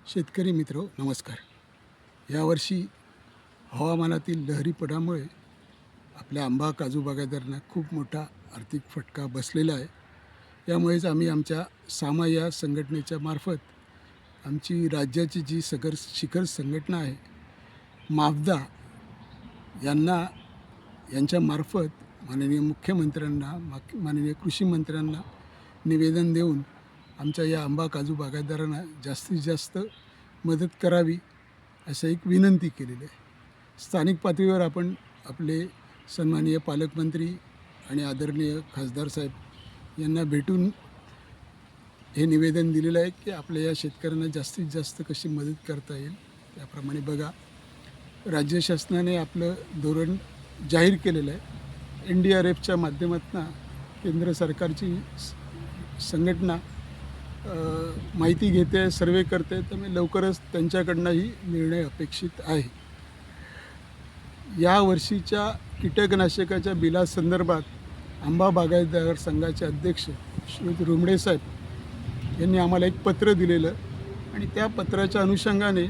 शेतकरी मित्र नमस्कार. यावर्षी हवामानातील लहरीपणामुळे आपल्या आंबा काजू बागायतदारांना खूप मोठा आर्थिक फटका बसलेला आहे. यामुळेच आम्ही आमच्या सामा या संघटनेच्या मार्फत आमची राज्याची जी शिखर संघटना आहे माफदा यांना यांच्यामार्फत माननीय मुख्यमंत्र्यांना माननीय कृषी मंत्र्यांना निवेदन देऊन आमच्या या आंबा काजू बागायतदारांना जास्तीत जास्त मदत करावी असं एक विनंती केलेली आहे. स्थानिक पातळीवर आपण आपले सन्माननीय पालकमंत्री आणि आदरणीय खासदार साहेब यांना भेटून हे निवेदन दिलेलं आहे की आपल्या या शेतकऱ्यांना जास्तीत जास्त कशी मदत करता येईल त्याप्रमाणे बघा. राज्य शासनाने आपलं धोरण जाहीर केलेलं आहे. NDRFच्या माध्यमातून केंद्र सरकारची संघटना माहिती घेते, सर्वे करते, त्यामुळे लवकरच त्यांच्याकडनंही निर्णय अपेक्षित आहे. या वर्षीच्या कीटकनाशकाच्या बिलासंदर्भात आंबा बागायतदार संघाचे अध्यक्ष श्री रुमडे साहेब यांनी आम्हाला एक पत्र दिलेलं आणि त्या पत्राच्या अनुषंगाने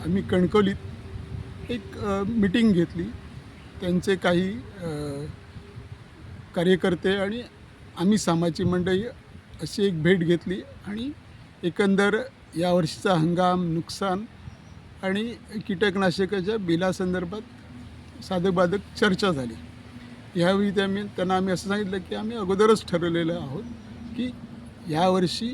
आम्ही कणकवलीत एक मीटिंग घेतली. त्यांचे काही कार्यकर्ते आणि आम्ही सामाची मंडळी अशी एक भेट घेतली आणि एकंदर यावर्षीचा हंगाम, नुकसान आणि कीटकनाशकाच्या बिलासंदर्भात साधकबाधक चर्चा झाली. यावेळी त्यांना आम्ही असं सांगितलं की आम्ही अगोदरच ठरवलेलं आहोत की यावर्षी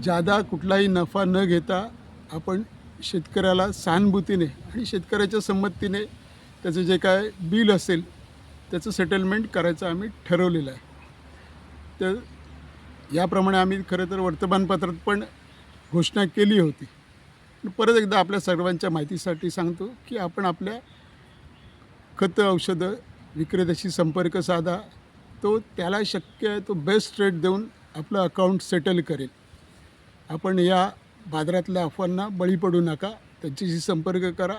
जादा कुठलाही नफा न घेता आपण शेतकऱ्याला सहानुभूतीने आणि शेतकऱ्याच्या संमतीने त्याचं जे काय बिल असेल त्याचं सेटलमेंट करायचं आम्ही ठरवलेलं आहे. तर याप्रमाणे आम्ही खरं तर वर्तमानपत्रात पण घोषणा केली होती. परत एकदा आपल्या सर्वांच्या माहितीसाठी सांगतो की आपण आपल्या खतं औषधं विक्रेत्याशी संपर्क साधा. तो त्याला शक्य आहे तो बेस्ट रेट देऊन आपलं अकाउंट सेटल करेल. आपण या बाजारातल्या अफवांना बळी पडू नका, त्यांच्याशी संपर्क करा,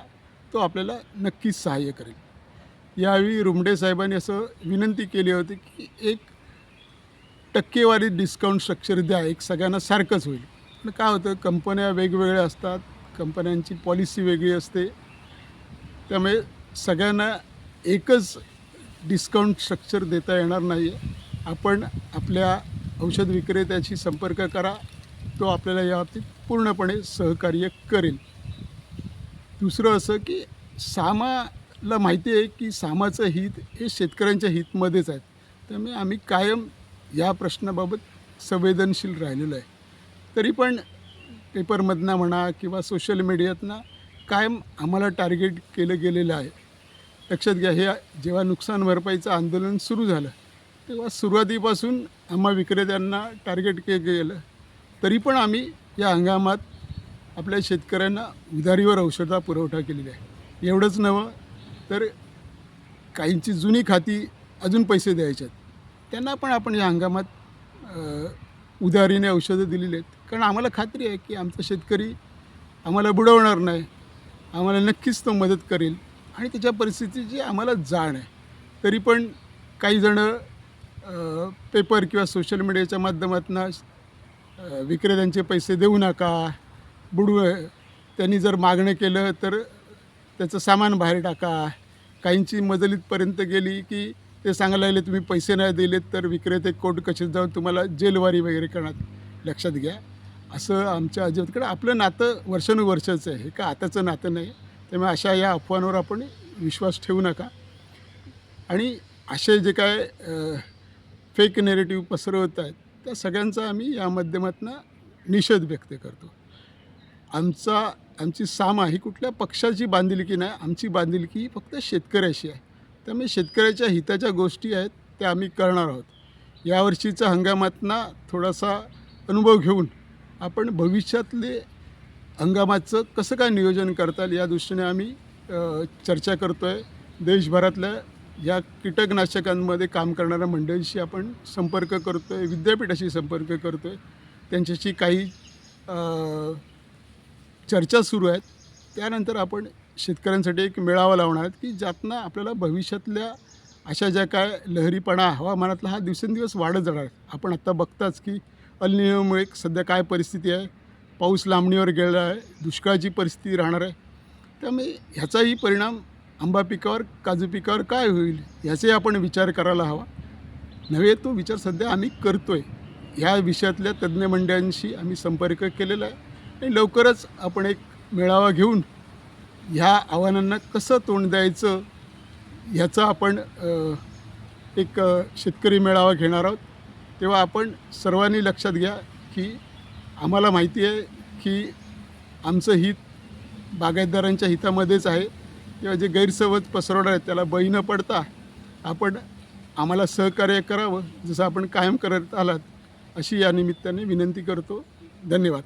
तो आपल्याला नक्कीच सहाय्य करेल. यावेळी रुमडे साहेबांनी असं विनंती केली होती की एक टक्केवारी डिस्काउंट स्ट्रक्चर द्या, एक सगळ्यांना सारखंच होईल. पण काय होतं, कंपन्या वेगवेगळ्या असतात, कंपन्यांची पॉलिसी वेगळी असते, त्यामुळे सगळ्यांना एकच डिस्काउंट स्ट्रक्चर देता येणार नाही आहे. आपण आपल्या औषध विक्रेत्याशी संपर्क करा, तो आपल्याला याबाबतीत पूर्णपणे सहकार्य करेल. दुसरं असं की सामाला माहिती आहे की सामाचं हित हे शेतकऱ्यांच्या हितमध्येच आहे, त्यामुळे आम्ही कायम या प्रश्नाबाबत संवेदनशील राहिलेलो आहे. तरी पण पेपरमधनं म्हणा किंवा सोशल मीडियातनं कायम आम्हाला टार्गेट केलं गेलेलं आहे. लक्षात घ्या, हे जेव्हा नुकसान भरपाईचं आंदोलन सुरू झालं तेव्हा सुरुवातीपासून आम्हा विक्रेत्यांना टार्गेट केलं गेलं. तरी पण आम्ही या हंगामात आपल्या शेतकऱ्यांना उधारीवर औषधा पुरवठा केलेला आहे. एवढंच नव्हे तर काहींची जुनी खाती अजून पैसे द्यायचे आहेत, त्यांना पण आपण या हंगामात उधारीने औषधं दिलेली आहेत. कारण आम्हाला खात्री आहे की आमचा शेतकरी आम्हाला बुडवणार नाही, आम्हाला नक्कीच तो मदत करेल आणि त्याच्या परिस्थितीची आम्हाला जाण आहे. तरी पण काही जणं पेपर किंवा सोशल मीडियाच्या माध्यमातून विक्रेत्यांचे पैसे देऊ नका, त्यांनी जर मागणं केलं तर त्याचं सामान बाहेर टाका, काहींची मजलीतपर्यंत गेली की ते सांगायला लागले तुम्ही पैसे नाही दिलेत तर विक्रेते कोर्ट कचेरीत जाऊन तुम्हाला जेलवारी वगैरे करणार. लक्षात घ्या, असं आमच्या अजिबातकडे आपलं नातं वर्षानुवर्षाचं आहे, हे का आताचं नातं नाही. त्यामुळे अशा या अफवांवर आपण विश्वास ठेवू नका आणि असे जे काय फेक नेरेटिव्ह पसरवत आहेत त्या सगळ्यांचा आम्ही या माध्यमातून निषेध व्यक्त करतो. आमची सामा ही कुठल्या पक्षाची बांधिलकी नाही, आमची बांधिलकी ही फक्त शेतकऱ्याशी आहे. त्यामुळे शेतकऱ्याच्या हिताच्या गोष्टी आहेत त्या आम्ही करणार आहोत. यावर्षीचा हंगामातनं थोडासा अनुभव घेऊन आपण भविष्यातले हंगामाचं कसं काय नियोजन करता येईल या दृष्टीने आम्ही चर्चा करतो आहे. देशभरातल्या या कीटकनाशकांमध्ये काम करणाऱ्या मंडळींशी आपण संपर्क करतो आहे, विद्यापीठाशी संपर्क करतो आहे, त्यांच्याशी काही चर्चा सुरू आहेत. त्यानंतर आपण शेतकऱ्यांसाठी एक मेळावा लावणार आहेत की ज्यातनं आपल्याला भविष्यातल्या अशा ज्या काय लहरीपणा हवामानातला हा दिवसेंदिवस वाढत जाणार आहे. आपण आत्ता बघताच की अल निनोमुळे सध्या काय परिस्थिती आहे, पाऊस लांबणीवर गेला आहे, दुष्काळाची परिस्थिती राहणार आहे. त्यामुळे ह्याचाही परिणाम आंबा पिकावर, काजू पिकावर काय होईल ह्याचाही आपण विचार करायला हवा. नव्हे तो विचार सध्या आम्ही करतो आहे. ह्या विषयातल्या तज्ज्ञ मंडळांशी आम्ही संपर्क केलेला आहे आणि लवकरच आपण एक मेळावा घेऊन ह्या आव्हानांना कसं तोंड द्यायचं ह्याचा आपण शेतकरी मेळावा घेणार आहोत. तेव्हा आपण सर्वांनी लक्षात घ्या की आम्हाला माहिती आहे की आमचं हित बागायतदारांच्या हितामध्येच आहे. तेव्हा जे गैरसमज पसरवणार आहेत त्याला बळी न पडता आपण आम्हाला सहकार्य करावं, जसं आपण कायम करत आलात अशी या निमित्ताने विनंती करतो. धन्यवाद.